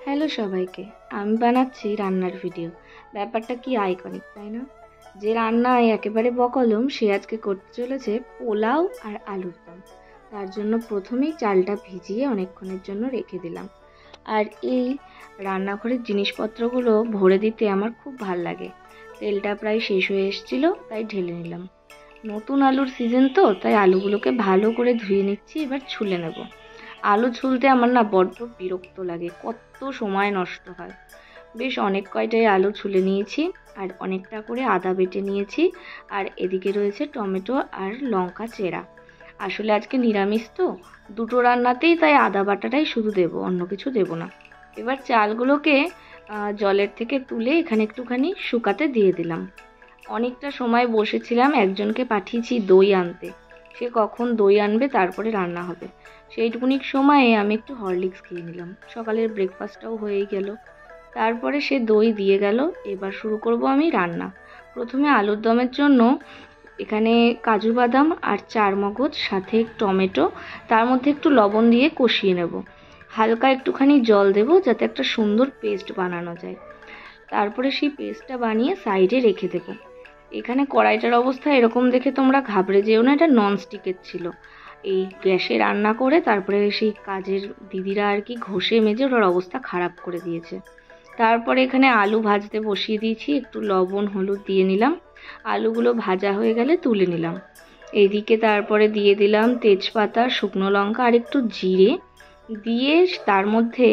Hello সবাইকে, আমি বানাচ্ছি রান্নার ভিডিও। ব্যাপারটা কি আইকনিক, তাই না? যে রান্নায় একেবারে বকলম সে আজকে করতে চলেছে পোলাও আর আলুর দম। তার জন্য প্রথমেই চালটা ভিজিয়ে অনেকক্ষণের জন্য রেখে দিলাম। আর এই রান্নাঘরের জিনিসপত্রগুলো ভরে দিতে আমার খুব ভাল লাগে। তেলটা প্রায় শেষ হয়ে এসেছিল, তাই ঢেলে নিলাম। নতুন আলুর সিজন তো, তাই আলুগুলোকে ভালো করে ধুয়ে নিচ্ছি, এবার ছুলে নেব। আলু ছুলতে আমার না বড্ড বিরক্ত লাগে, কত সময় নষ্ট হয়। বেশ অনেক কয়টাই আলু ছুলে নিয়েছি, আর অনেকটা করে আদা বেটে নিয়েছি। আর এদিকে রয়েছে টমেটো আর লঙ্কা চেরা। আসলে আজকে নিরামিষ তো, দুটো রান্নাতেই তাই আদা বাটাটাই শুধু দেবো, অন্য কিছু দেবো না। এবার চালগুলোকে জলের থেকে তুলে এখানে একটুখানি শুকাতে দিয়ে দিলাম। অনেকটা সময় বসেছিলাম, একজনকে পাঠিয়েছি দই আনতে। সে কখন দই আনবে তারপরে রান্না হবে, সেইটুকুনি সময়ে আমি একটু হরলিক্স খেয়ে নিলাম। সকালের ব্রেকফাস্টটাও হয়েই গেল। তারপরে সে দই দিয়ে গেল। এবার শুরু করব আমি রান্না। প্রথমে আলুর দমের জন্য এখানে কাজু বাদাম আর চারমগজ, সাথে টমেটো, তার মধ্যে একটু লবণ দিয়ে কষিয়ে নেব। হালকা একটুখানি জল দেব যাতে একটা সুন্দর পেস্ট বানানো যায়। তারপরে সেই পেস্টটা বানিয়ে সাইডে রেখে দেবো। এখানে কড়াইটার অবস্থা এরকম দেখে তোমরা ঘাবড়ে যেও না, এটা ননস্টিকের ছিল। এই গ্যাসে রান্না করে তারপরে সেই কাজের দিদিরা আর কি ঘষে মেজে ওর অবস্থা খারাপ করে দিয়েছে। তারপরে এখানে আলু ভাজতে বসিয়ে দিয়েছি, একটু লবণ হলুদ দিয়ে নিলাম। আলুগুলো ভাজা হয়ে গেলে তুলে নিলাম। এইদিকে তারপরে দিয়ে দিলাম তেজপাতা, শুকনো লঙ্কা আর একটু জিরে দিয়ে তার মধ্যে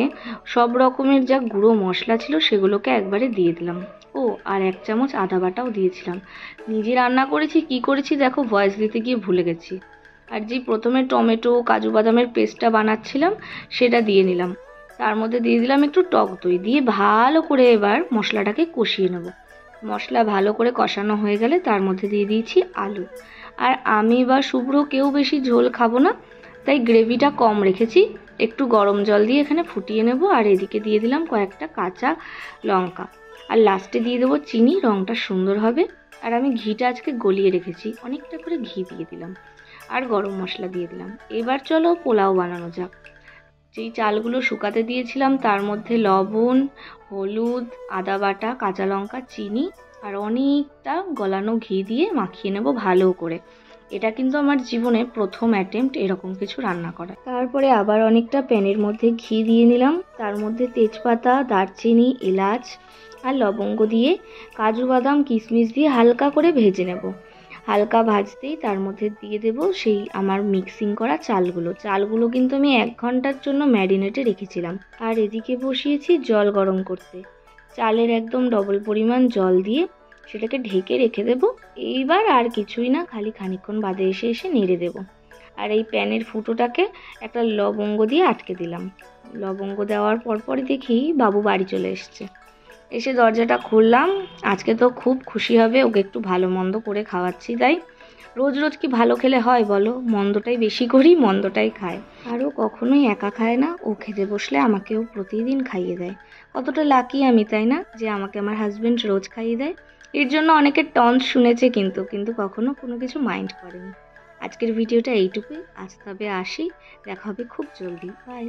সব রকমের যা গুঁড়ো মশলা ছিল সেগুলোকে একবারে দিয়ে দিলাম। ও আর 1 চামচ আদা বাটাও দিয়েছিলাম। নিজে রান্না করেছি, কি করেছি দেখো, ভয়েস দিতে গিয়ে ভুলে গেছি। আর যে প্রথমে টমেটো কাজু বাদামের পেস্টটা বানাচ্ছিলাম সেটা দিয়ে নিলাম। তার মধ্যে দিয়ে দিলাম একটু টক দই, দিয়ে ভালো করে এবার মশলাটাকে কষিয়ে নেব। মশলা ভালো করে কষানো হয়ে গেলে তার মধ্যে দিয়ে দিয়েছি আলু। আর আমি বা শুভ্র কেউ বেশি ঝোল খাবো না, তাই গ্রেভিটা কম রেখেছি। একটু গরম জল দিয়ে এখানে ফুটিয়ে নেব। আর এদিকে দিয়ে দিলাম কয়েকটা কাঁচা লঙ্কা, আর লাস্টে দিয়ে দেবো চিনি, রঙটা সুন্দর হবে। আর আমি ঘিটা আজকে গলিয়ে রেখেছি, অনেকটা করে ঘি দিয়ে দিলাম। আর গরম মশলা দিয়ে দিলাম। এবার চলো পোলাও বানানো যাক। যেই চালগুলো শুকাতে দিয়েছিলাম তার মধ্যে লবণ, হলুদ, আদা বাটা, কাঁচা লঙ্কা, চিনি আর অনেকটা গলানো ঘি দিয়ে মাখিয়ে নেব ভালো করে। এটা কিন্তু আমার জীবনে প্রথম অ্যাটেম্প্ট এরকম কিছু রান্না করা। তারপরে আবার অনেকটা প্যানের মধ্যে ঘি দিয়ে নিলাম। তার মধ্যে তেজপাতা, দারচিনি, এলাচ আর লবঙ্গ দিয়ে কাজু বাদাম কিশমিশ দিয়ে হালকা করে ভেজে নেব। হালকা ভাজতেই তার মধ্যে দিয়ে দেব সেই আমার মিক্সিং করা চালগুলো কিন্তু আমি 1 ঘন্টার জন্য ম্যারিনেটে রেখেছিলাম। আর এদিকে বসিয়েছি জল গরম করতে। চালের একদম ডবল পরিমাণ জল দিয়ে সেটাকে ঢেকে রেখে দেব। এইবার আর কিছুই না, খালি খানিকক্ষণ বাদে এসে এসে নেড়ে দেব। আর এই প্যানের ফুটোটাকে একটা লবঙ্গ দিয়ে আটকে দিলাম। লবঙ্গ দেওয়ার পরপরই দেখি বাবু বাড়ি চলে এসছে। এসে দরজাটা খুললাম। আজকে তো খুব খুশি হবে, ওকে একটু ভালো মন্দ করে খাওয়াচ্ছি। তাই রোজ রোজ কি ভালো খেলে হয় বলো, মন্দটাই বেশি করি, মন্দটাই খায়। আরও কখনোই একা খায় না, ও খেতে বসলে আমাকেও প্রতিদিন খাইয়ে দেয়। কতটা লাকি আমি, তাই না, যে আমাকে আমার হাজবেন্ড রোজ খাইয়ে দেয়। এর জন্য অনেকের টন্ট শুনেছে, কিন্তু কখনো কোনো কিছু মাইন্ড করেনি। আজকের ভিডিওটা এইটুকুই। আজ তবে আসি, দেখা হবে খুব জলদি। বাই।